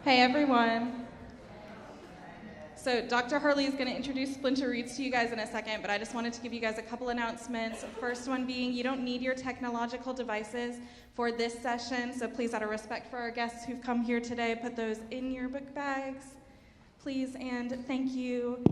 Hey everyone. So Dr. Harley is going to introduce Splinter Reads to you guys in a second, but I just wanted to give you guys a couple announcements. First one being, you don't need your technological devices for this session, so please, out of respect for our guests who've come here today, put those in your book bags, please, and thank you.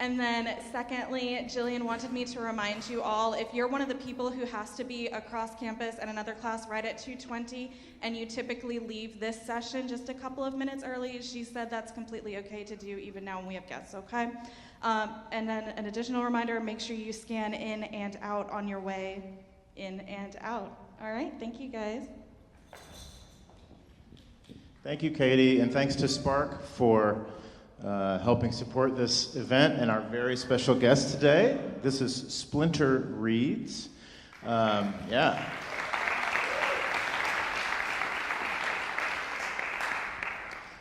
And then secondly, Jillian wanted me to remind you all, if you're one of the people who has to be across campus at another class right at 2:20, and you typically leave this session just a couple of minutes early, she said that's completely okay to do even now when we have guests, okay? And then an additional reminder, make sure you scan in and out on your way in and out. All right, thank you guys. Thank you, Katie, and thanks to Spark for helping support this event and our very special guest today. This is Splinter Reads. Yeah.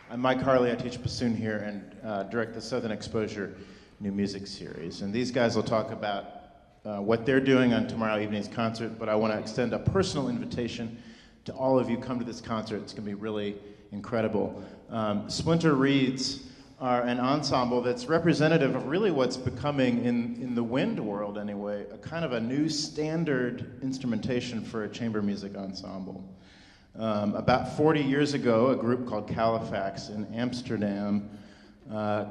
I'm Mike Harley. I teach bassoon here and direct the Southern Exposure New Music Series. And these guys will talk about what they're doing on tomorrow evening's concert, but I want to extend a personal invitation to all of you. Come to this concert. It's going to be really incredible. Splinter Reads are an ensemble that's representative of really what's becoming, in the wind world anyway, a kind of a new standard instrumentation for a chamber music ensemble. About 40 years ago, a group called Califax in Amsterdam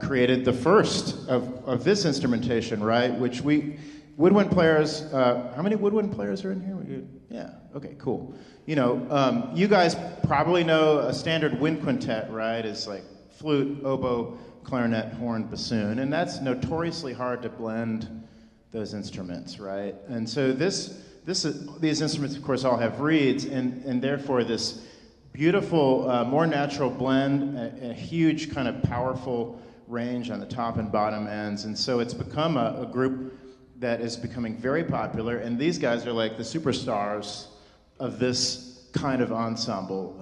created the first of this instrumentation, right? Which woodwind players, how many woodwind players are in here? Yeah, okay, cool. You know, you guys probably know a standard wind quintet, right? Is like flute, oboe, clarinet, horn, bassoon, and that's notoriously hard to blend those instruments, right? And so these instruments, of course, all have reeds, and therefore this beautiful, more natural blend, a huge kind of powerful range on the top and bottom ends, and so it's become a group that is becoming very popular, and these guys are like the superstars of this kind of ensemble,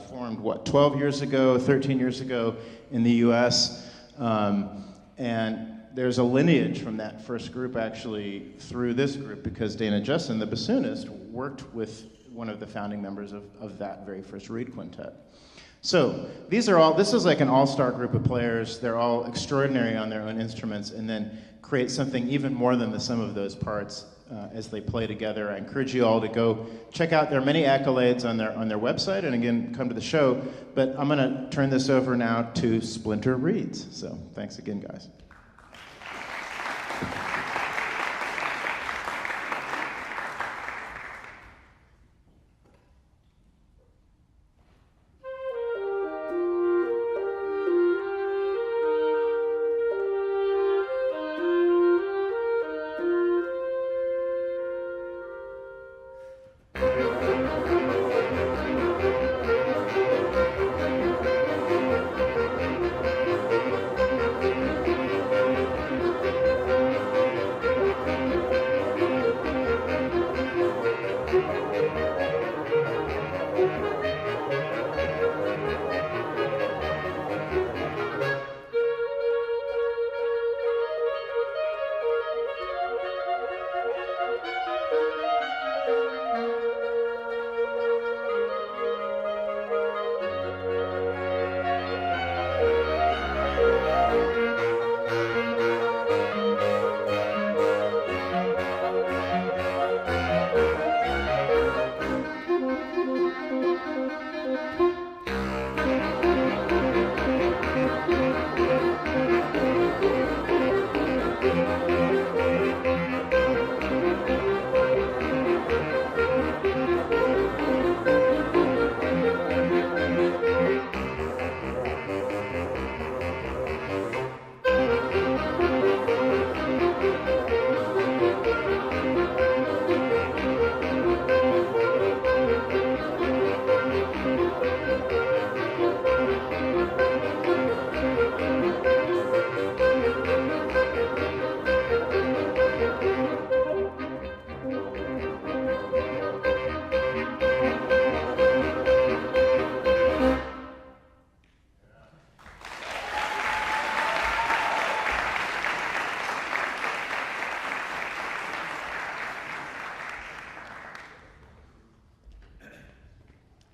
formed, 12 years ago, 13 years ago in the US, and there's a lineage from that first group actually through this group, because Dana Justin, the bassoonist, worked with one of the founding members of that very first reed quintet. So this is like an all-star group of players. They're all extraordinary on their own instruments, and then create something even more than the sum of those parts as they play together. I encourage you all to go check out. There are many accolades on their website, and again, come to the show. But I'm going to turn this over now to Splinter Reads. So thanks again, guys.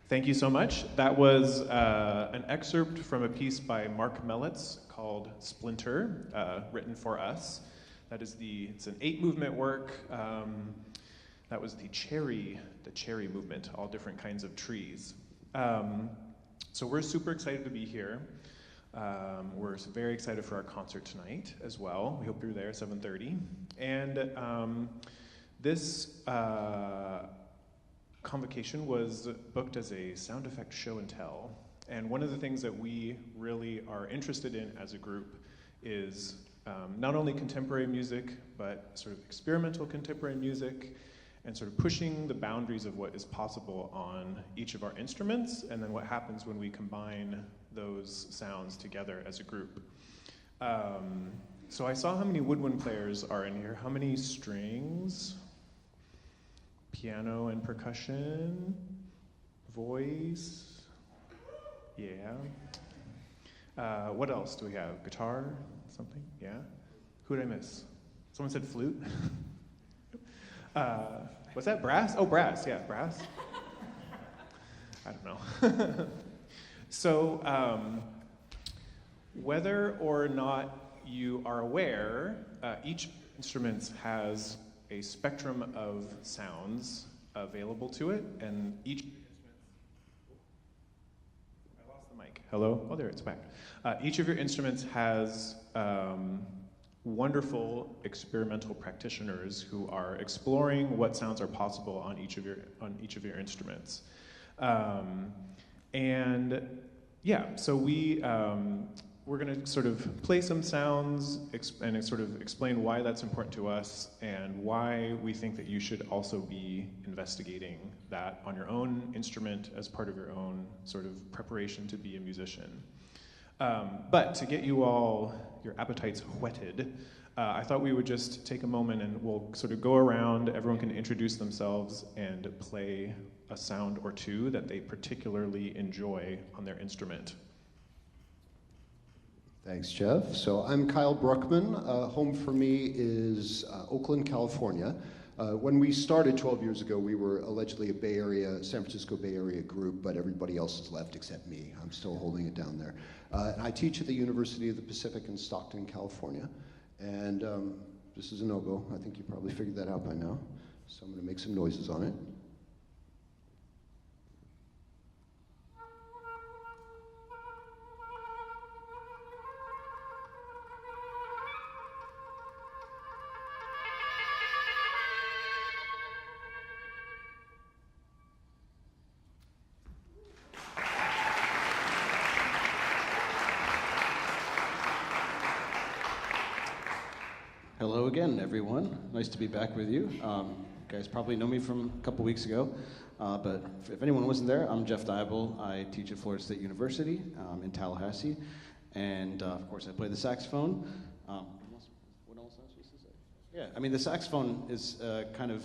Thank you so much. That was an excerpt from a piece by Mark Mellitz called Splinter, written for us. It's an 8-movement work. That was the cherry movement, all different kinds of trees. So we're super excited to be here. We're very excited for our concert tonight as well. We hope you're there, 7:30. And this convocation was booked as a sound effect show and tell. And one of the things that we really are interested in as a group is not only contemporary music, but sort of experimental contemporary music, and sort of pushing the boundaries of what is possible on each of our instruments, and then what happens when we combine those sounds together as a group. So I saw how many woodwind players are in here. How many strings? Piano and percussion? Voice? Yeah. What else do we have? Guitar? Something? Yeah? Who did I miss? Someone said flute? What's that? Brass? Oh, brass. Yeah, brass. I don't know. So, whether or not you are aware, each instrument has a spectrum of sounds available to it, and each I lost the mic. Hello? Oh, there, it's back. Each of your instruments has wonderful experimental practitioners who are exploring what sounds are possible on each of your instruments. And yeah, so we're going to sort of play some sounds and sort of explain why that's important to us and why we think that you should also be investigating that on your own instrument as part of your own sort of preparation to be a musician. But to get you all, your appetites whetted, I thought we would just take a moment and we'll sort of go around, everyone can introduce themselves and play a sound or two that they particularly enjoy on their instrument. Thanks, Jeff. So I'm Kyle Bruckman. Home for me is Oakland, California. When we started 12 years ago, we were allegedly a San Francisco Bay Area group, but everybody else has left except me. I'm still holding it down there. And I teach at the University of the Pacific in Stockton, California. And this is an oboe. I think you probably figured that out by now. So I'm going to make some noises on it. Hello again, everyone. Nice to be back with you. You guys probably know me from a couple weeks ago, but if anyone wasn't there, I'm Jeff Diable. I teach at Florida State University in Tallahassee, and of course I play the saxophone. What else am I supposed to say? Yeah, I mean the saxophone is kind of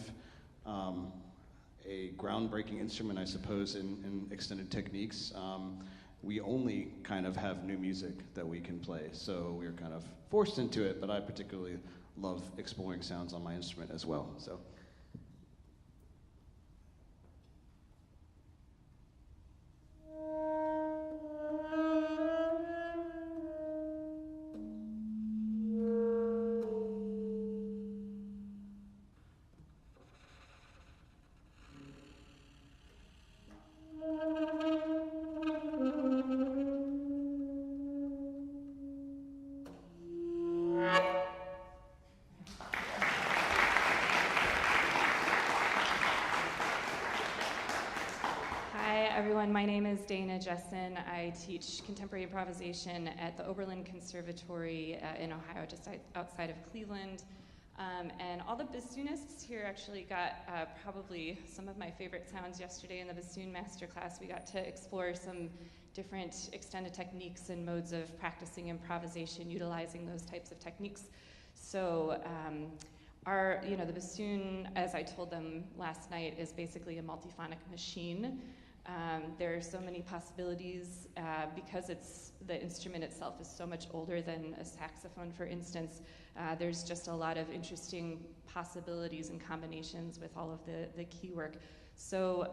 a groundbreaking instrument, I suppose, in extended techniques. We only kind of have new music that we can play, so we're kind of forced into it, but I particularly love exploring sounds on my instrument as well. So. My name is Dana Jessen. I teach contemporary improvisation at the Oberlin Conservatory in Ohio, just outside of Cleveland. And all the bassoonists here actually got probably some of my favorite sounds yesterday in the bassoon masterclass. We got to explore some different extended techniques and modes of practicing improvisation, utilizing those types of techniques. So the bassoon, as I told them last night, is basically a multiphonic machine. There are so many possibilities because the instrument itself is so much older than a saxophone, for instance. There's just a lot of interesting possibilities and combinations with all of the key work. So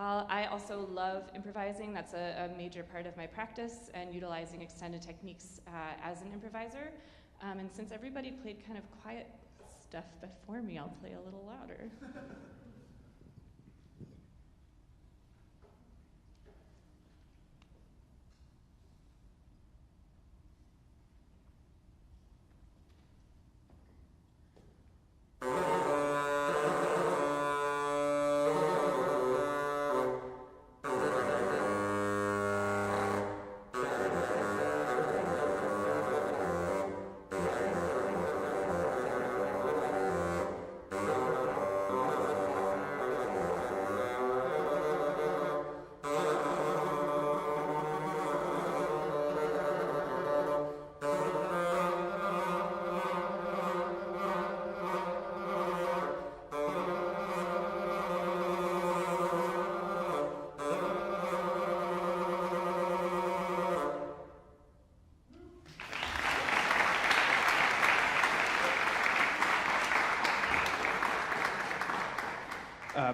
I also love improvising. That's a major part of my practice, and utilizing extended techniques as an improviser. And since everybody played kind of quiet stuff before me, I'll play a little louder.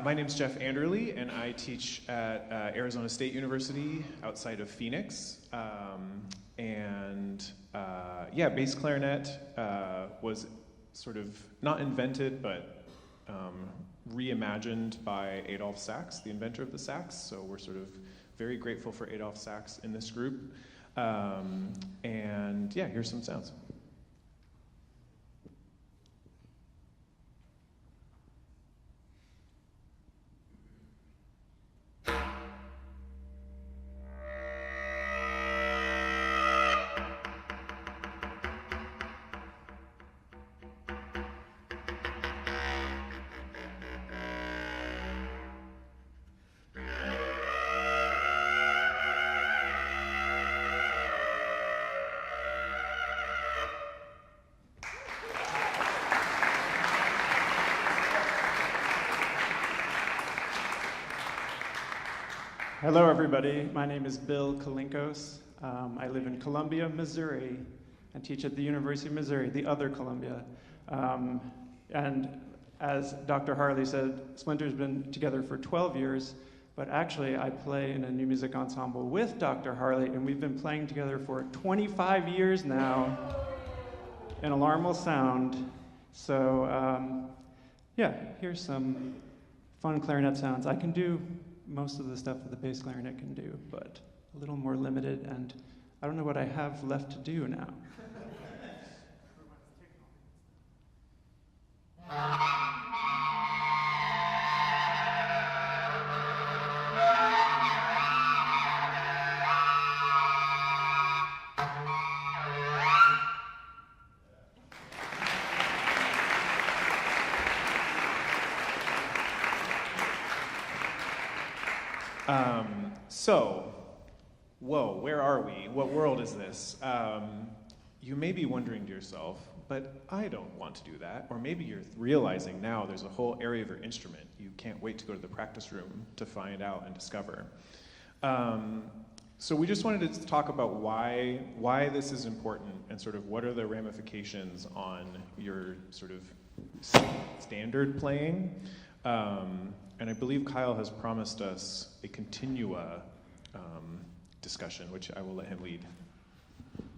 My name's Jeff Anderley, and I teach at Arizona State University outside of Phoenix. Bass clarinet was sort of not invented, but reimagined by Adolph Sax, the inventor of the sax. So we're sort of very grateful for Adolph Sax in this group. Here's some sounds. Hello, everybody. My name is Bill Kalinkos. I live in Columbia, Missouri, and teach at the University of Missouri, the other Columbia. And as Dr. Harley said, Splinter's been together for 12 years, but actually I play in a new music ensemble with Dr. Harley, and we've been playing together for 25 years now in Alarm Will Sound. So, here's some fun clarinet sounds. I can do most of the stuff that the bass clarinet can do, but a little more limited, and I don't know what I have left to do now. Where are we? What world is this? You may be wondering to yourself, but I don't want to do that. Or maybe you're realizing now there's a whole area of your instrument you can't wait to go to the practice room to find out and discover. So we just wanted to talk about why this is important, and sort of what are the ramifications on your sort of standard playing. And I believe Kyle has promised us a continua discussion, which I will let him lead.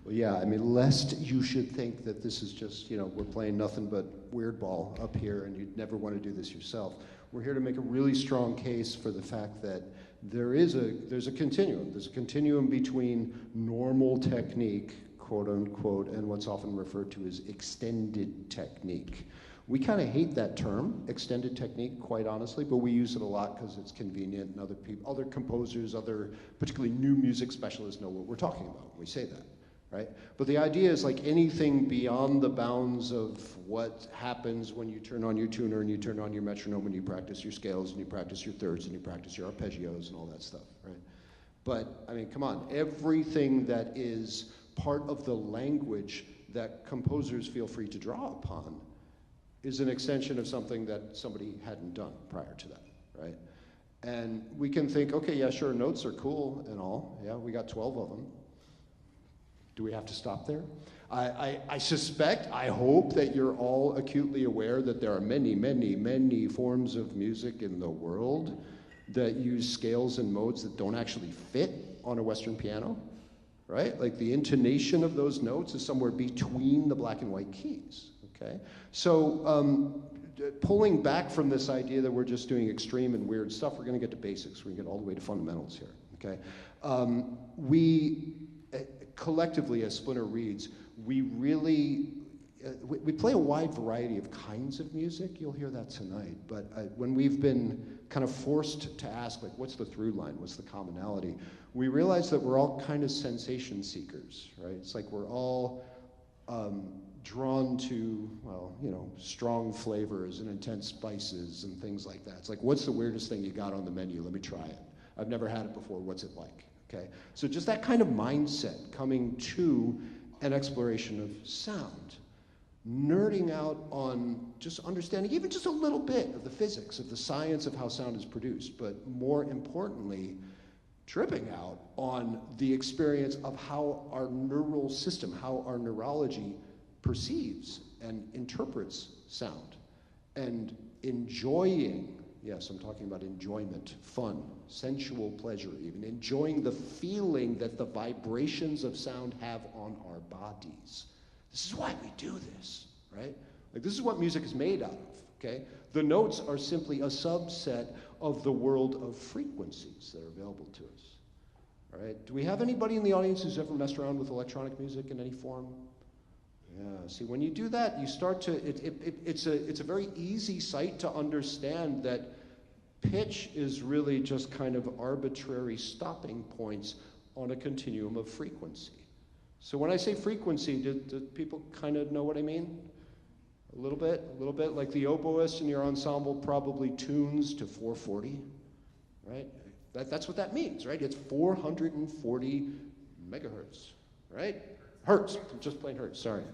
Well, yeah, I mean, lest you should think that this is just, we're playing nothing but weird ball up here and you'd never want to do this yourself. We're here to make a really strong case for the fact that there's a continuum. There's a continuum between normal technique, quote unquote, and what's often referred to as extended technique. We kind of hate that term, extended technique, quite honestly, but we use it a lot because it's convenient, and other composers, other particularly new music specialists know what we're talking about when we say that, right? But the idea is like anything beyond the bounds of what happens when you turn on your tuner and you turn on your metronome and you practice your scales and you practice your thirds and you practice your arpeggios and all that stuff, right? But, I mean, come on, everything that is part of the language that composers feel free to draw upon is an extension of something that somebody hadn't done prior to that, right? And we can think, okay, yeah, sure, notes are cool and all. Yeah, we got 12 of them. Do we have to stop there? I suspect, I hope that you're all acutely aware that there are many, many, many forms of music in the world. that use scales and modes that don't actually fit on a Western piano, right? Like the intonation of those notes is somewhere between the black and white keys, okay? So pulling back from this idea that we're just doing extreme and weird stuff, we're gonna get to basics. We're gonna get all the way to fundamentals here, okay? We collectively, as Splinter reads, we really, we play a wide variety of kinds of music. You'll hear that tonight. But when we've been kind of forced to ask, like, what's the through line? What's the commonality? We realize that we're all kind of sensation seekers, right? It's like we're all drawn to, well, you know, strong flavors and intense spices and things like that. It's like, what's the weirdest thing you got on the menu? Let me try it. I've never had it before. What's it like? Okay? So just that kind of mindset coming to an exploration of sound. Nerding out on just understanding even just a little bit of the physics, of the science of how sound is produced, but more importantly, tripping out on the experience of how our neural system, how our neurology perceives and interprets sound, and enjoying, yes, I'm talking about enjoyment, fun, sensual pleasure even, enjoying the feeling that the vibrations of sound have on our bodies. This is why we do this, right? Like, this is what music is made out of, okay? The notes are simply a subset of the world of frequencies that are available to us, all right? Do we have anybody in the audience who's ever messed around with electronic music in any form? Yeah, see, when you do that, you start to, it's a very easy sight to understand that pitch is really just kind of arbitrary stopping points on a continuum of frequency. So when I say frequency, do people kind of know what I mean? A little bit, like the oboist in your ensemble probably tunes to 440, right? That's what that means, right? It's 440 megahertz, right? Hertz, I'm just plain hertz, sorry.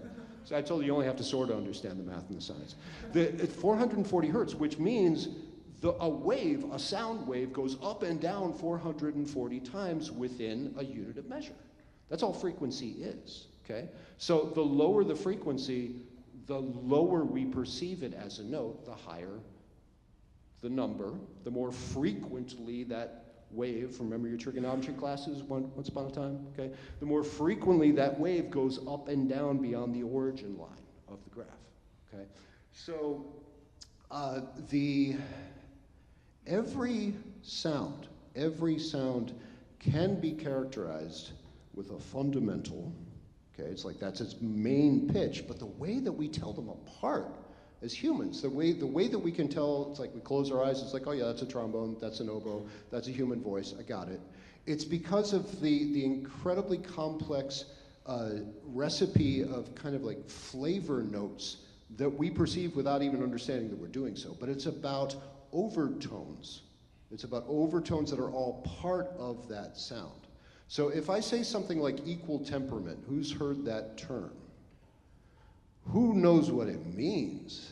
So I told you only have to sort of understand the math and the science. It's 440 hertz, which means a sound wave goes up and down 440 times within a unit of measure. That's all frequency is, okay? So the lower the frequency, the lower we perceive it as a note, the higher the number, the more frequently that wave, remember your trigonometry classes once upon a time, okay? The more frequently that wave goes up and down beyond the origin line of the graph, okay? So every sound can be characterized with a fundamental, okay, it's like that's its main pitch, but the way that we tell them apart as humans, the way that we can tell, it's like we close our eyes, it's like, oh yeah, that's a trombone, that's an oboe, that's a human voice, I got it. It's because of the incredibly complex recipe of kind of like flavor notes that we perceive without even understanding that we're doing so, but it's about overtones. It's about overtones that are all part of that sound. So if I say something like equal temperament, who's heard that term? Who knows what it means?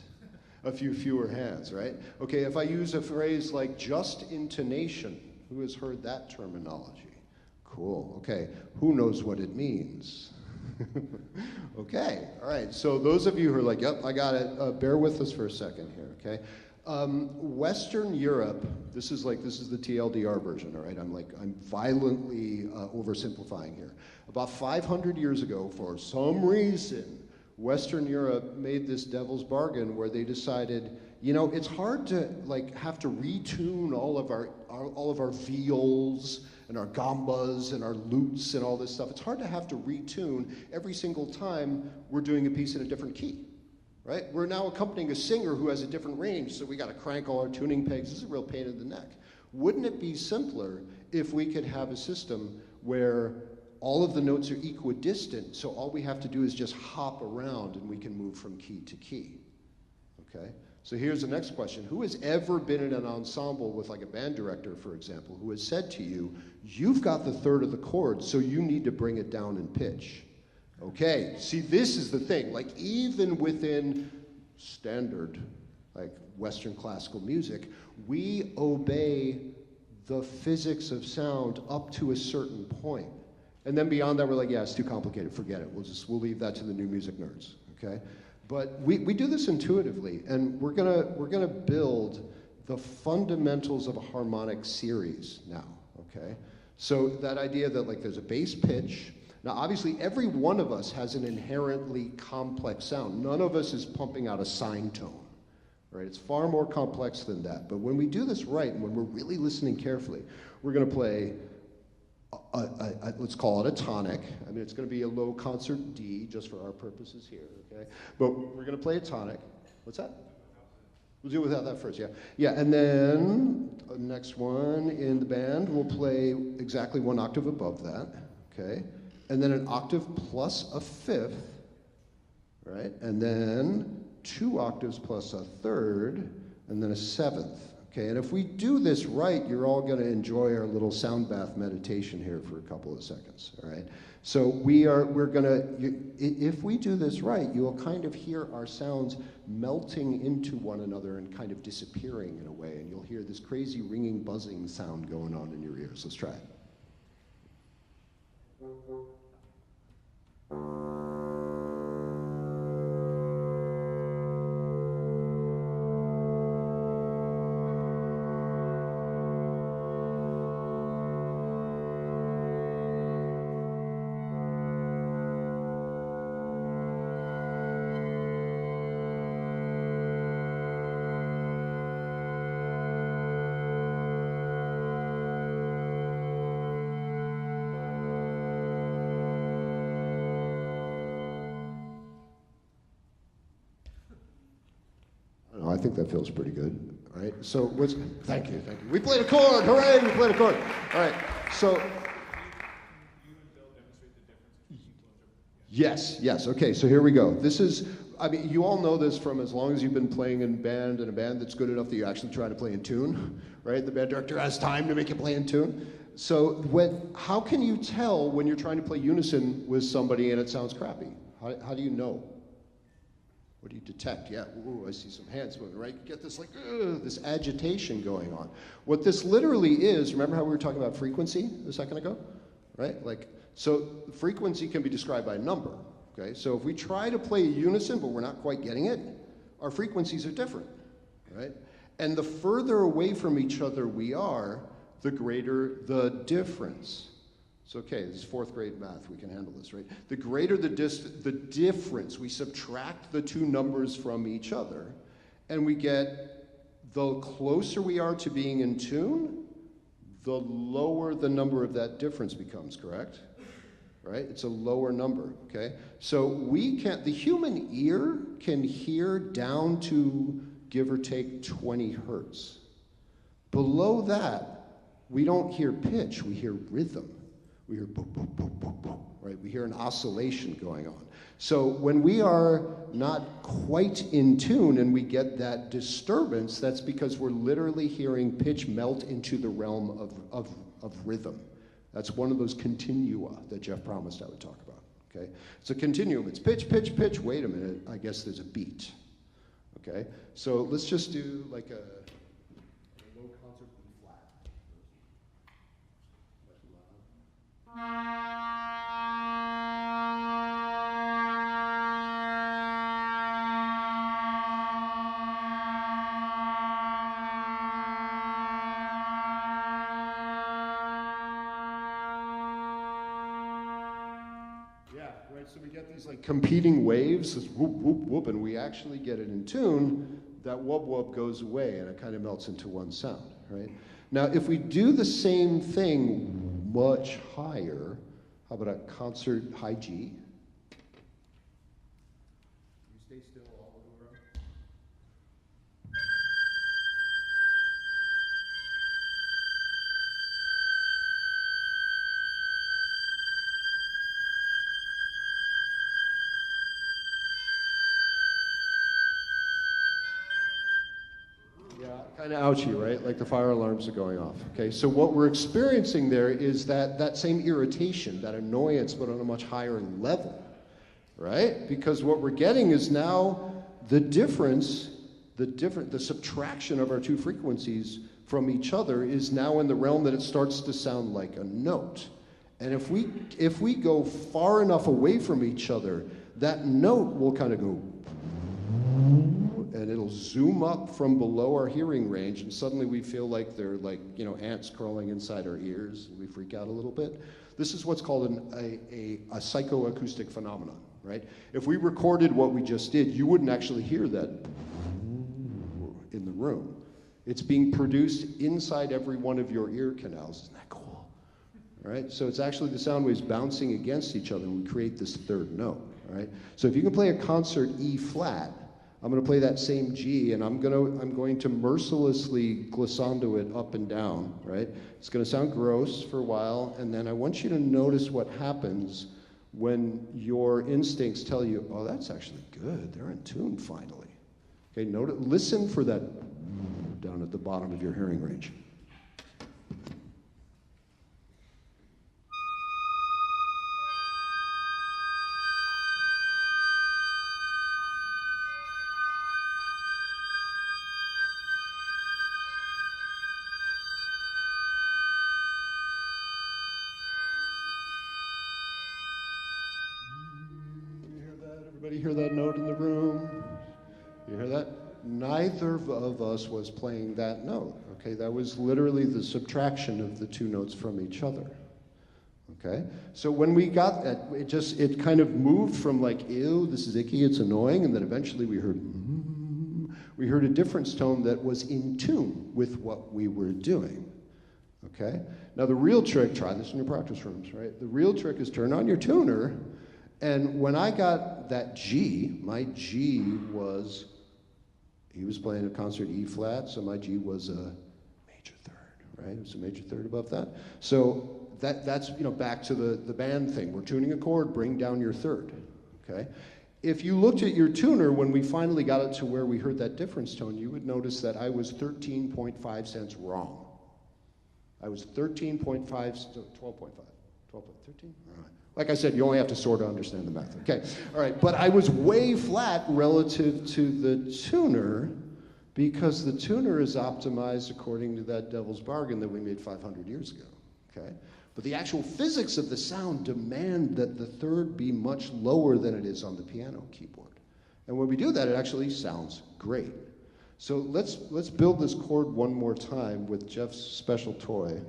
A few fewer hands, right? Okay, if I use a phrase like just intonation, who has heard that terminology? Cool, okay. Who knows what it means? Okay, all right. So those of you who are like, yep, I got it, bear with us for a second here, okay? Western Europe, this is the TLDR version, all right? I'm violently oversimplifying here. About 500 years ago, for some reason, Western Europe made this devil's bargain where they decided, you know, it's hard to like have to retune all of our viols and our gambas and our lutes and all this stuff. It's hard to have to retune every single time we're doing a piece in a different key. Right? We're now accompanying a singer who has a different range, so we got to crank all our tuning pegs. This is a real pain in the neck. Wouldn't it be simpler if we could have a system where all of the notes are equidistant, so all we have to do is just hop around and we can move from key to key? Okay? So here's the next question. Who has ever been in an ensemble with like a band director, for example, who has said to you, you've got the third of the chord, so you need to bring it down in pitch? Okay, see, this is the thing. Like, even within standard, like Western classical music, we obey the physics of sound up to a certain point. And then beyond that, we're like, yeah, it's too complicated, forget it. We'll leave that to the new music nerds, okay? But we do this intuitively, and we're gonna build the fundamentals of a harmonic series now, okay? So that idea that like there's a bass pitch. Now obviously every one of us has an inherently complex sound. None of us is pumping out a sine tone, right? It's far more complex than that. But when we do this right, and when we're really listening carefully, we're gonna play let's call it a tonic. I mean, it's gonna be a low concert D, just for our purposes here, okay? But we're gonna play a tonic. What's that? We'll do it without that first, yeah. Yeah, and then next one in the band, we'll play exactly one octave above that, okay? And then an octave plus a fifth, right? And then 2 octaves plus a third, and then a seventh, okay? And if we do this right, you're all gonna enjoy our little sound bath meditation here for a couple of seconds, all right? So if we do this right, you'll kind of hear our sounds melting into one another and kind of disappearing in a way, and you'll hear this crazy ringing, buzzing sound going on in your ears. Let's try it. I think that feels pretty good, right? So thank you. We played a chord, hooray, we played a chord. All right, so. Yes, okay, so here we go. This is, I mean, you all know this from as long as you've been playing in band, and a band that's good enough that you actually try to play in tune, right? The band director has time to make you play in tune. So how can you tell when you're trying to play unison with somebody and it sounds crappy? How do you know? What do you detect? Yeah, ooh, I see some hands moving, right? You get this like, this agitation going on. What this literally is, remember how we were talking about frequency a second ago? Right? Like, so frequency can be described by a number, okay? So if we try to play a unison, but we're not quite getting it, our frequencies are different, right? And the further away from each other we are, the greater the difference. It's okay, this is 4th grade math, we can handle this, right? The greater the difference, we subtract the two numbers from each other, and we get, the closer we are to being in tune, the lower the number of that difference becomes, correct? Right? It's a lower number, okay? So the human ear can hear down to, give or take, 20 hertz. Below that, we don't hear pitch, we hear rhythm. We hear boom, boom, boom, boom, boom, right? We hear an oscillation going on. So when we are not quite in tune and we get that disturbance, that's because we're literally hearing pitch melt into the realm of rhythm. That's one of those continua that Jeff promised I would talk about, okay? It's a continuum. It's pitch, pitch, pitch. Wait a minute, I guess there's a beat, okay? So let's just do like a low concert B flat. Yeah, right, so we get these like competing waves, this whoop, whoop, whoop, and we actually get it in tune. That wub wub goes away and it kind of melts into one sound, right? Now, if we do the same thing much higher, how about a concert high G? You stay still all the way around. Kind of ouchy, right? Like the fire alarms are going off. Okay, so what we're experiencing there is that same irritation, that annoyance, but on a much higher level, right? Because what we're getting is now the difference, the subtraction of our two frequencies from each other is now in the realm that it starts to sound like a note. And if we go far enough away from each other, that note will kind of go, and it'll zoom up from below our hearing range, and suddenly we feel like they're like, you know, ants crawling inside our ears, and we freak out a little bit. This is what's called a psychoacoustic phenomenon, right? If we recorded what we just did, you wouldn't actually hear that in the room. It's being produced inside every one of your ear canals. Isn't that cool? Right? So it's actually the sound waves bouncing against each other, and we create this third note, right? So if you can play a concert E flat, I'm going to play that same G, and I'm going to mercilessly glissando it up and down, right? It's going to sound gross for a while, and then I want you to notice what happens when your instincts tell you, oh, that's actually good. They're in tune finally. Okay, listen for that down at the bottom of your hearing range. Everybody hear that note in the room? You hear that? Neither of us was playing that note, okay? That was literally the subtraction of the two notes from each other, okay? So when we got that, it kind of moved from like, ew, this is icky, it's annoying, and then eventually we heard a difference tone that was in tune with what we were doing, okay? Now the real trick, try this in your practice rooms, right? The real trick is turn on your tuner. And when I got that G, my G was, he was playing a concert E flat, so my G was a major third, right? It was a major third above that. So that's, you know, back to the band thing. We're tuning a chord, bring down your third, okay? If you looked at your tuner, when we finally got it to where we heard that difference tone, you would notice that I was 13.5 cents wrong. I was 13.5, 12.5, 12.13, all right. Like I said, you only have to sort of understand the math, okay? All right, but I was way flat relative to the tuner because the tuner is optimized according to that devil's bargain that we made 500 years ago, okay? But the actual physics of the sound demand that the third be much lower than it is on the piano keyboard. And when we do that, it actually sounds great. So let's build this chord one more time with Jeff's special toy.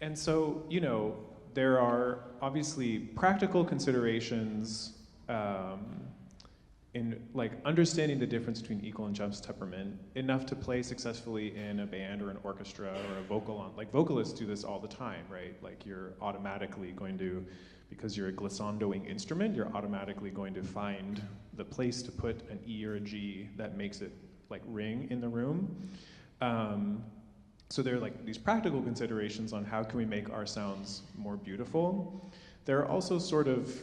And so, you know, there are obviously practical considerations in like understanding the difference between equal and Jeff's temperament enough to play successfully in a band or an orchestra or a vocal on. Like vocalists do this all the time, right? Like you're automatically going to, because you're a glissandoing instrument, you're automatically going to find the place to put an E or a G that makes it like ring in the room. So there are like these practical considerations on how can we make our sounds more beautiful. There are also sort of,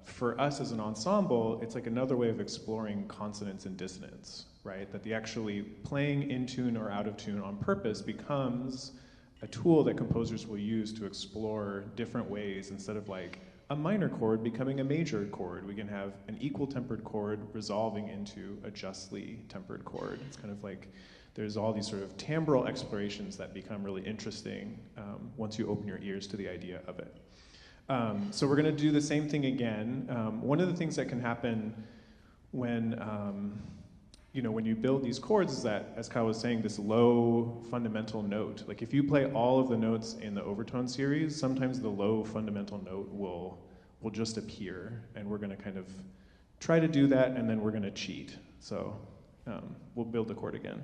for us as an ensemble, it's like another way of exploring consonance and dissonance, right? That the actually playing in tune or out of tune on purpose becomes a tool that composers will use to explore different ways instead of like a minor chord becoming a major chord. We can have an equal tempered chord resolving into a justly tempered chord. It's kind of like there's all these sort of timbral explorations that become really interesting once you open your ears to the idea of it. So we're going to do the same thing again. One of the things that can happen when when you build these chords is that, as Kyle was saying, this low fundamental note. Like if you play all of the notes in the overtone series, sometimes the low fundamental note will just appear, and we're going to kind of try to do that, and then we're going to cheat. So we'll build the chord again.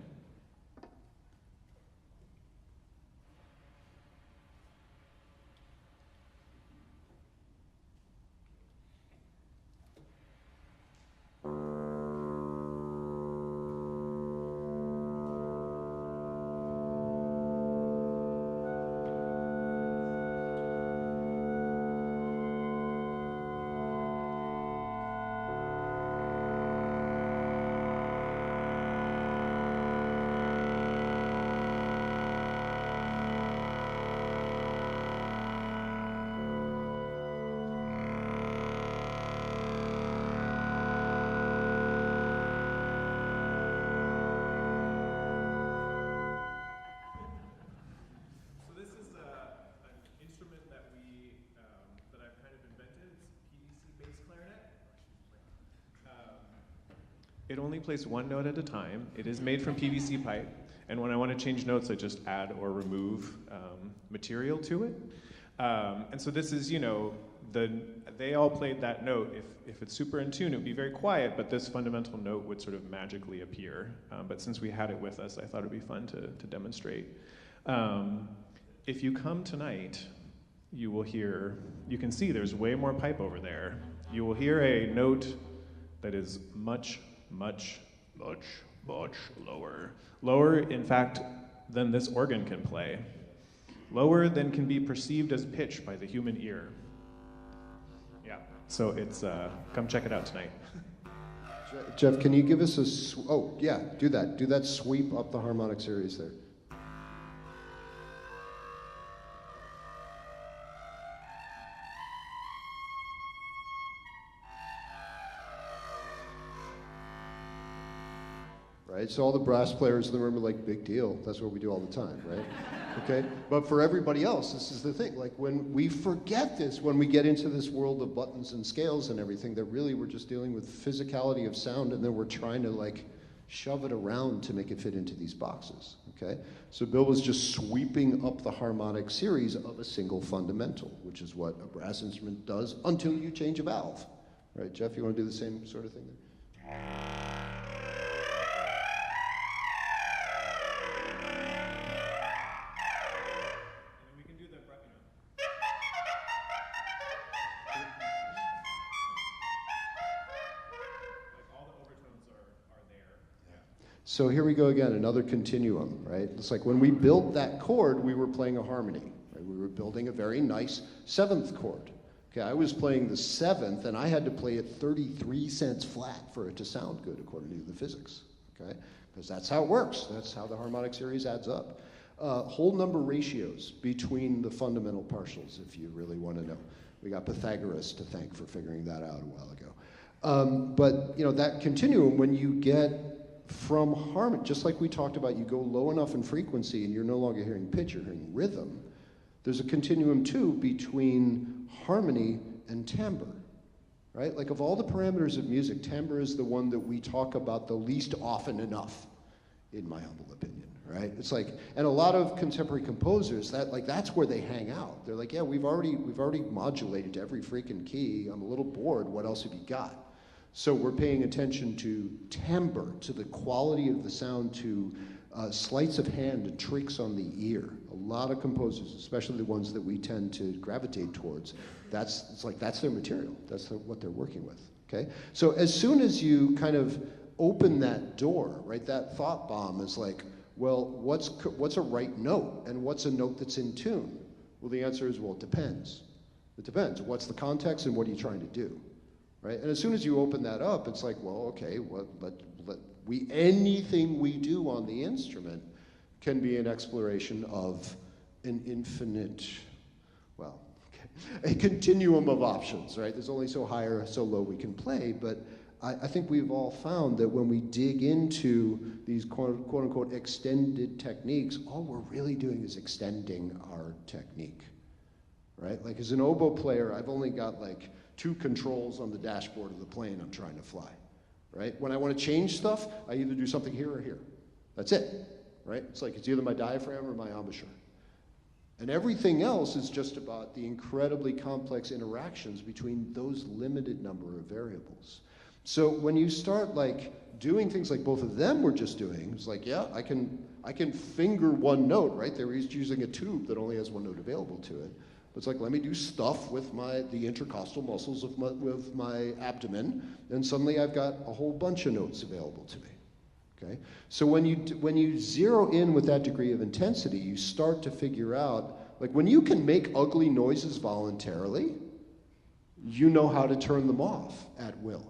It only plays one note at a time. It is made from PVC pipe, and when I want to change notes, I just add or remove material to it. And so this is, they all played that note. If it's super in tune, it would be very quiet, but this fundamental note would sort of magically appear. But since we had it with us, I thought it would be fun to demonstrate. If you come tonight, you can see there's way more pipe over there. You will hear a note that is much, much, much, much lower. Lower, in fact, than this organ can play. Lower than can be perceived as pitch by the human ear. Yeah, so it's, come check it out tonight. Jeff, can you give us do that. Do that sweep up the harmonic series there. Right? So all the brass players in the room are like, big deal. That's what we do all the time, right? Okay? But for everybody else, this is the thing. Like when we forget this, when we get into this world of buttons and scales and everything, that really we're just dealing with physicality of sound, and then we're trying to like shove it around to make it fit into these boxes, okay? So Bill was just sweeping up the harmonic series of a single fundamental, which is what a brass instrument does until you change a valve. Right, Jeff, you want to do the same sort of thing there? So here we go again, another continuum, right? It's like when we built that chord, we were playing a harmony, right? We were building a very nice seventh chord. Okay, I was playing the seventh, and I had to play it 33 cents flat for it to sound good, according to the physics, okay? Because that's how it works. That's how the harmonic series adds up. Whole number ratios between the fundamental partials, if you really want to know. We got Pythagoras to thank for figuring that out a while ago. But that continuum, when you get from harmony, just like we talked about, you go low enough in frequency and you're no longer hearing pitch, you're hearing rhythm. There's a continuum too between harmony and timbre, right? Like of all the parameters of music, timbre is the one that we talk about the least often enough, in my humble opinion, right? It's like, and a lot of contemporary composers, that's where they hang out. They're like, yeah, we've already modulated to every freaking key. I'm a little bored. What else have you got? So we're paying attention to timbre, to the quality of the sound, to sleights of hand and tricks on the ear. A lot of composers, especially the ones that we tend to gravitate towards, that's their material. That's what they're working with, okay? So as soon as you kind of open that door, right, that thought bomb is like, well, what's a right note and what's a note that's in tune? Well, the answer is, well, it depends. It depends. What's the context and what are you trying to do? Right? And as soon as you open that up, it's like, well, okay, anything we do on the instrument can be an exploration of an infinite, a continuum of options, right? There's only so high or so low we can play, but I think we've all found that when we dig into these quote unquote extended techniques, all we're really doing is extending our technique, right? Like as an oboe player, I've only got like 2 controls on the dashboard of the plane I'm trying to fly, right? When I want to change stuff, I either do something here or here. That's it, right? It's like it's either my diaphragm or my embouchure. And everything else is just about the incredibly complex interactions between those limited number of variables. So when you start like doing things like both of them were just doing, it's like, yeah, I can finger one note, right? They were using a tube that only has one note available to it. It's like, let me do stuff with the intercostal muscles with my abdomen, and suddenly I've got a whole bunch of notes available to me, okay? So when you zero in with that degree of intensity, you start to figure out, like when you can make ugly noises voluntarily, you know how to turn them off at will,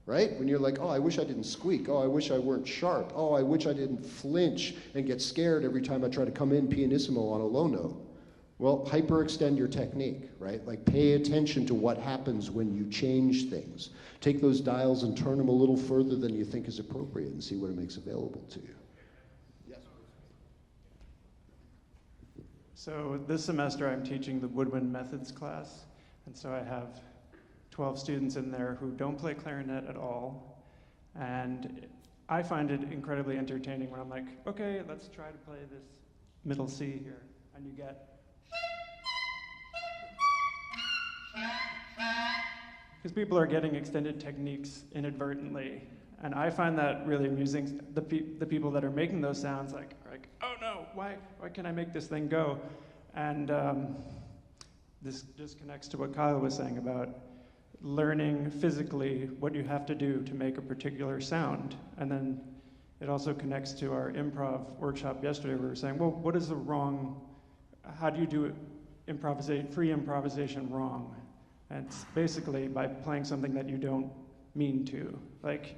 right? When you're like, oh, I wish I didn't squeak. Oh, I wish I weren't sharp. Oh, I wish I didn't flinch and get scared every time I try to come in pianissimo on a low note. Well, hyperextend your technique, right? Like pay attention to what happens when you change things. Take those dials and turn them a little further than you think is appropriate and see what it makes available to you. Yes. So this semester I'm teaching the woodwind methods class, and so I have 12 students in there who don't play clarinet at all. And I find it incredibly entertaining when I'm like, okay, let's try to play this middle C here. And you get... Because people are getting extended techniques inadvertently. And I find that really amusing. The people that are making those sounds are like, oh no, why can't I make this thing go? And this just connects to what Kyle was saying about learning physically what you have to do to make a particular sound. And then it also connects to our improv workshop yesterday where we were saying, well, what is the wrong, how do you do free improvisation wrong? And it's basically by playing something that you don't mean to. Like,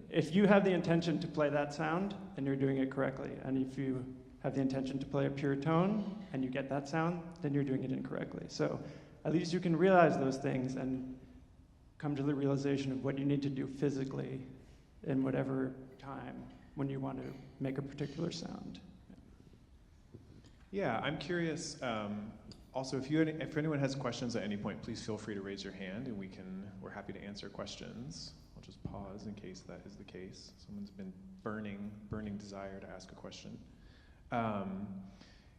if you have the intention to play that sound, then you're doing it correctly. And if you have the intention to play a pure tone and you get that sound, then you're doing it incorrectly. So at least you can realize those things and come to the realization of what you need to do physically in whatever time when you want to make a particular sound. Yeah, I'm curious. Also, if anyone has questions at any point, please feel free to raise your hand, and we're happy to answer questions. I'll just pause in case that is the case. Someone's been burning desire to ask a question.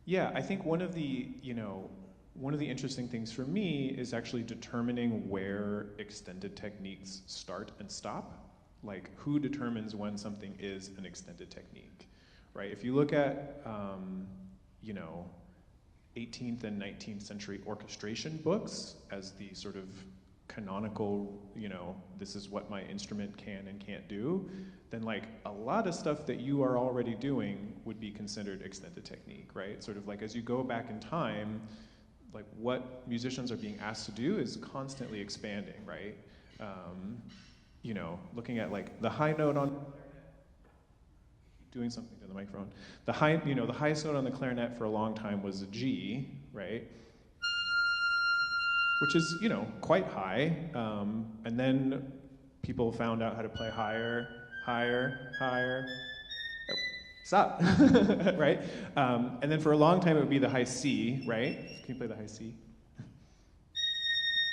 Yeah, I think one of the interesting things for me is actually determining where extended techniques start and stop. Like, who determines when something is an extended technique, right? If you look at, 18th and 19th century orchestration books as the sort of canonical, this is what my instrument can and can't do, then like a lot of stuff that you are already doing would be considered extended technique, right? Sort of like as you go back in time, like what musicians are being asked to do is constantly expanding, right? Looking at like the high note on doing something to the microphone. The highest note on the clarinet for a long time was a G, right? Which is, quite high. And then people found out how to play higher. Oh, stop, right? And then for a long time it would be the high C, right? Can you play the high C?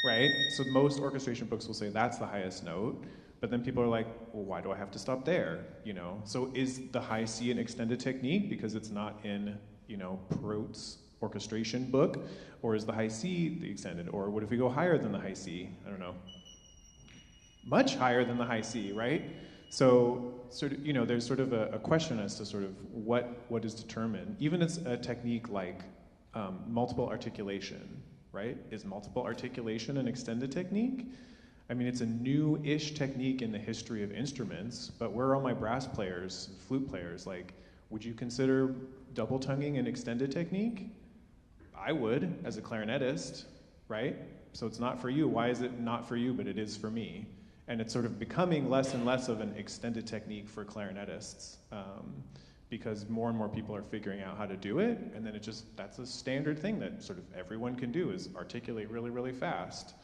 Right? So most orchestration books will say that's the highest note. But then people are like, well, why do I have to stop there? So is the high C an extended technique because it's not in, Perrault's orchestration book? Or is the high C the extended? Or what if we go higher than the high C? I don't know. Much higher than the high C, right? So sort of, there's sort of a question as to sort of what is determined. Even as a technique like multiple articulation, right? Is multiple articulation an extended technique? I mean, it's a new-ish technique in the history of instruments, but where are all my brass players, flute players? Like, would you consider double tonguing an extended technique? I would, as a clarinetist, right? So it's not for you. Why is it not for you, but it is for me? And it's sort of becoming less and less of an extended technique for clarinetists because more and more people are figuring out how to do it, and then that's a standard thing that sort of everyone can do is articulate really, really fast.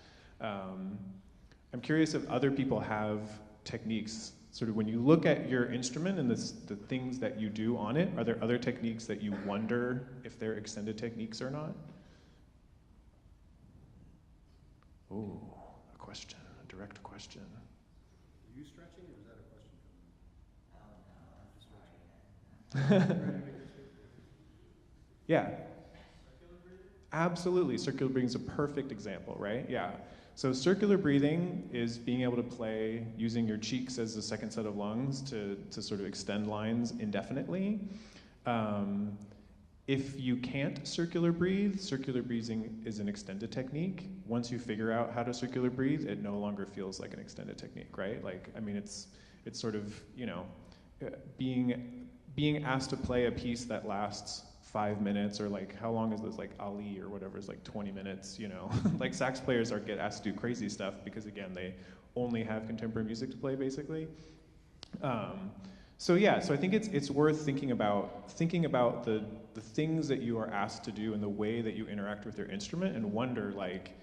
I'm curious if other people have techniques, sort of when you look at your instrument and the things that you do on it, are there other techniques that you wonder if they're extended techniques or not? Oh, a question, a direct question. Are you stretching or is that a question? Yeah. Absolutely, circular breathing is a perfect example, right? Yeah. So circular breathing is being able to play using your cheeks as the second set of lungs to sort of extend lines indefinitely. If you can't circular breathing is an extended technique. Once you figure out how to circular breathe, it no longer feels like an extended technique, right? Like, I mean, it's sort of, being asked to play a piece that lasts 5 minutes, or like how long is this, like Ali or whatever is like 20 minutes, like sax players get asked to do crazy stuff because again they only have contemporary music to play basically. So I think it's worth thinking about the things that you are asked to do and the way that you interact with your instrument, and wonder like,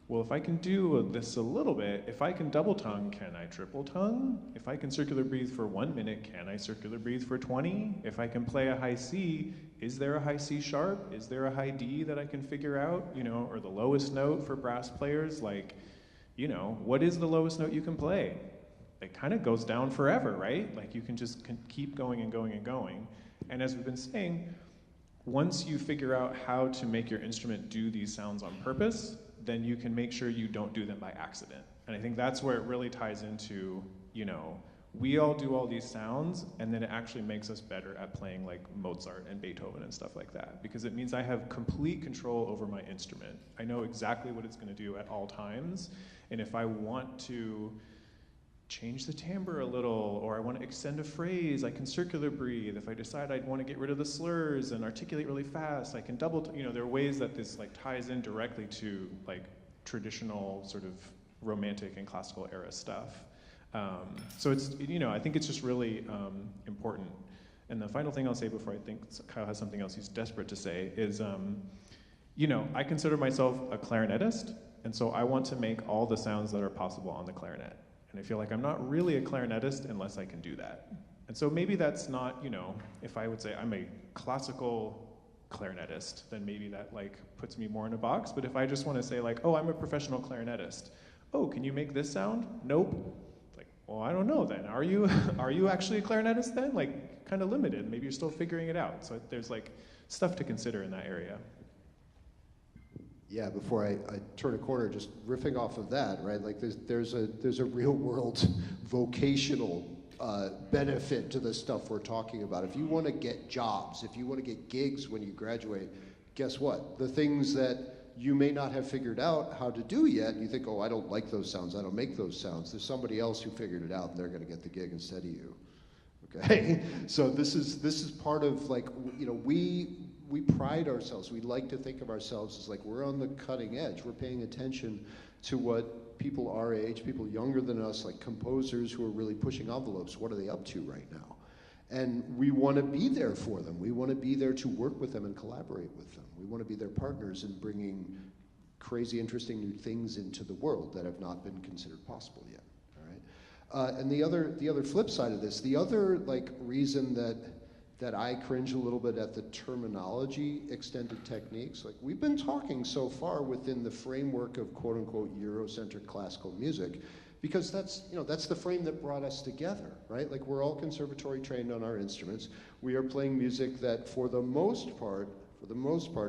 well, if I can do this a little bit, if I can double tongue, can I triple tongue? If I can circular breathe for 1 minute, can I circular breathe for 20? If I can play a high C, is there a high C sharp? Is there a high D that I can figure out? Or the lowest note for brass players, like, what is the lowest note you can play? it kind of goes down forever, right? Like you can just keep going and going and going. And as we've been saying, once you figure out how to make your instrument do these sounds on purpose, then you can make sure you don't do them by accident. And I think that's where it really ties into, you know, we all do all these sounds, and then it actually makes us better at playing like Mozart and Beethoven and stuff like that, because it means I have complete control over my instrument. I know exactly what it's going to do at all times, and if I want to change the timbre a little, or I want to extend a phrase, I can circular breathe. If I decide I want to get rid of the slurs and articulate really fast, I can you know, there are ways that this like ties in directly to like traditional sort of romantic and classical era stuff. So it's, you know, I think it's just really important. And the final thing I'll say before I think Kyle has something else he's desperate to say is, you know, I consider myself a clarinetist, and so I want to make all the sounds that are possible on the clarinet. And I feel like I'm not really a clarinetist unless I can do that. And so maybe that's not, you know, if I would say I'm a classical clarinetist, then maybe that like puts me more in a box. But if I just want to say like, oh, I'm a professional clarinetist. Oh, can you make this sound? Nope. Well, I don't know then. Are you actually a clarinetist then? Like, kind of limited. Maybe you're still figuring it out. So there's like stuff to consider in that area. Yeah, before I turn a corner, just riffing off of that, right? Like there's a real world vocational benefit to the stuff we're talking about. If you want to get jobs, if you want to get gigs when you graduate, guess what? The things that you may not have figured out how to do yet, you think, oh, I don't like those sounds, I don't make those sounds. There's somebody else who figured it out, and they're going to get the gig instead of you. Okay, so this is part of like, you know, we pride ourselves. We like to think of ourselves as like we're on the cutting edge. We're paying attention to what people our age, people younger than us, like composers who are really pushing envelopes. What are they up to right now? And we want to be there for them. We want to be there to work with them and collaborate with them. We want to be their partners in bringing crazy, interesting new things into the world that have not been considered possible yet. All right. And the other flip side of this, the other like reason that I cringe a little bit at the terminology extended techniques, like we've been talking so far within the framework of quote unquote Eurocentric classical music, because that's, you know, that's the frame that brought us together, right? Like we're all conservatory trained on our instruments. We are playing music that for the most part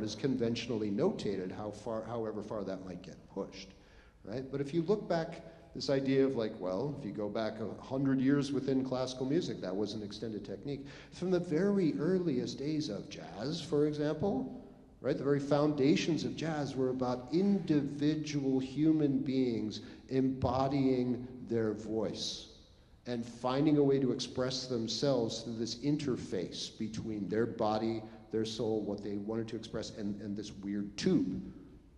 is conventionally notated, however far that might get pushed, right? But if you look back, this idea of like, well, if you go back 100 years within classical music, that was an extended technique. From the very earliest days of jazz, for example, right? The very foundations of jazz were about individual human beings embodying their voice and finding a way to express themselves through this interface between their body, their soul, what they wanted to express, and this weird tube,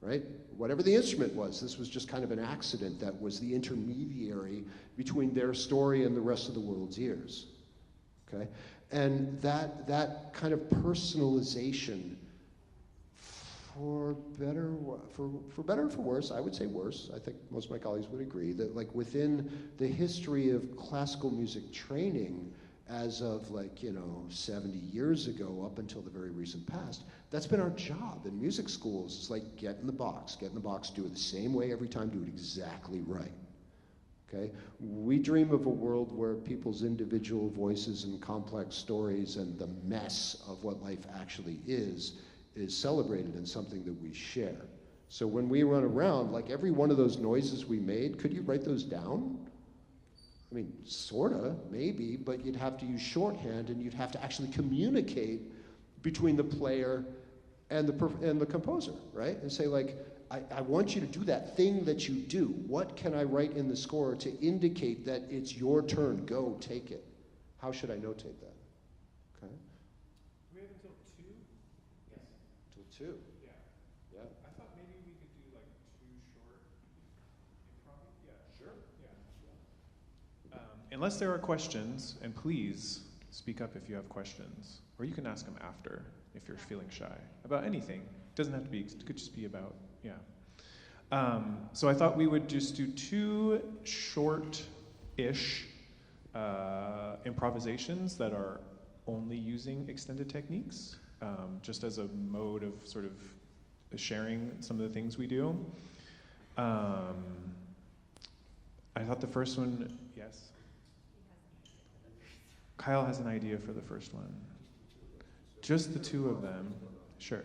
right? Whatever the instrument was, this was just kind of an accident that was the intermediary between their story and the rest of the world's ears, okay? And that kind of personalization, for better or for worse, I would say worse. I think most of my colleagues would agree that like within the history of classical music training as of like, you know, 70 years ago up until the very recent past, that's been our job in music schools. It's like get in the box, do it the same way every time, do it exactly right. Okay? We dream of a world where people's individual voices and complex stories and the mess of what life actually is celebrated and something that we share. So when we run around, like every one of those noises we made, could you write those down? I mean, sorta, maybe, but you'd have to use shorthand and you'd have to actually communicate between the player and the composer, right? And say like, I want you to do that thing that you do. What can I write in the score to indicate that it's your turn? Go, take it. How should I notate that? Okay. We have until 2? Yes. Until 2? Yeah. Yeah. I thought maybe we could do like 2 short improv. Yeah. Sure. Yeah. Unless there are questions, and please speak up if you have questions, or you can ask them after if you're feeling shy about anything. It doesn't have to be. It could just be about. Yeah. So I thought we would just do 2 short-ish improvisations that are only using extended techniques, just as a mode of sort of sharing some of the things we do. I thought the first one, yes? Kyle has an idea for the first one. Just the two of them. Sure.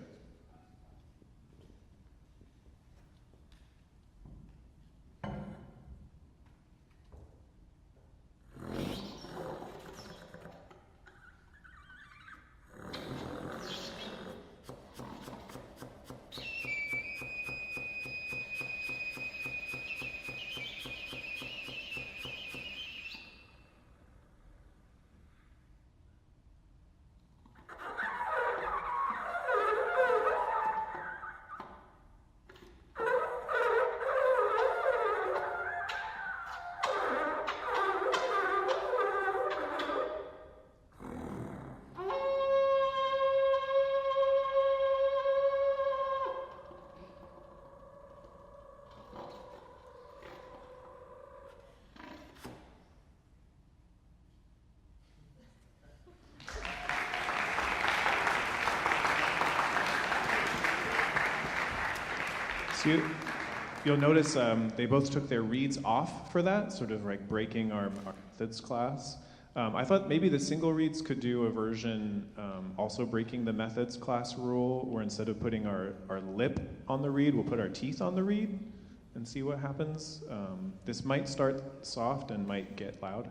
So you'll notice they both took their reeds off for that, sort of like breaking our methods class. I thought maybe the single reeds could do a version also breaking the methods class rule, where instead of putting our lip on the reed, we'll put our teeth on the reed and see what happens. This might start soft and might get loud.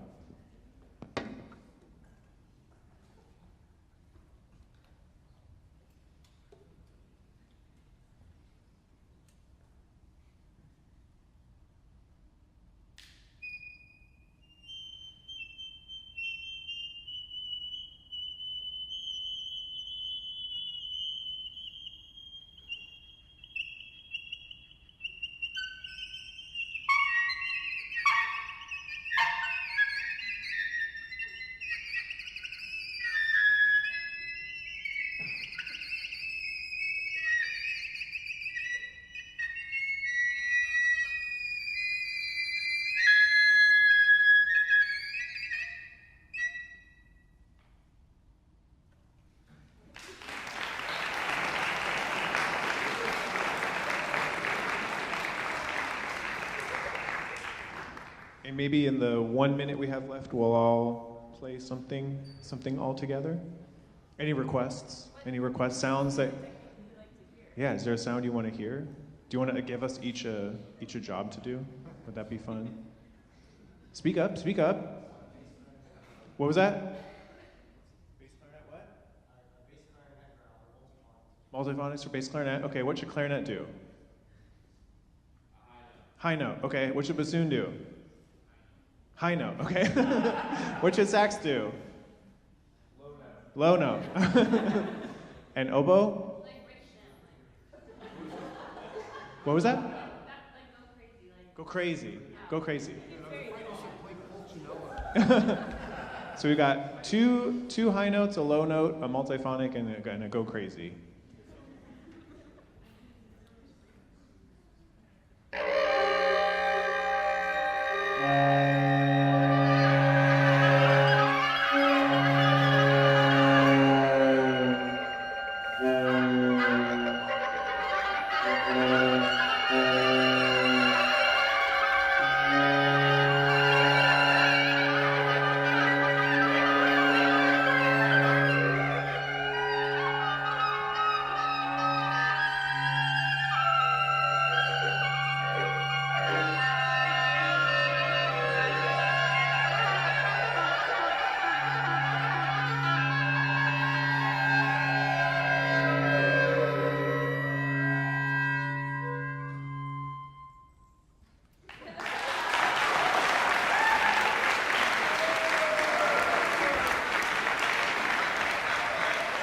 And maybe in the 1 minute we have left, we'll all play something all together. Any requests? Any request sounds that? Yeah, is there a sound you want to hear? Do you want to give us each a job to do? Would that be fun? Speak up, speak up. What was that? Bass clarinet what? Bass clarinet for multiphonics for bass clarinet. Okay, what should clarinet do? High note. Okay, what should bassoon do? High note, okay. What should sax do? Low note. Low note. And oboe? What was that? Go crazy. Go crazy. So we got two high notes, a low note, a multiphonic, and a go crazy.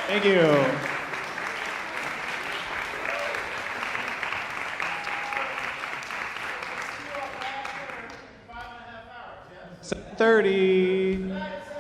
Thank you. $7:30.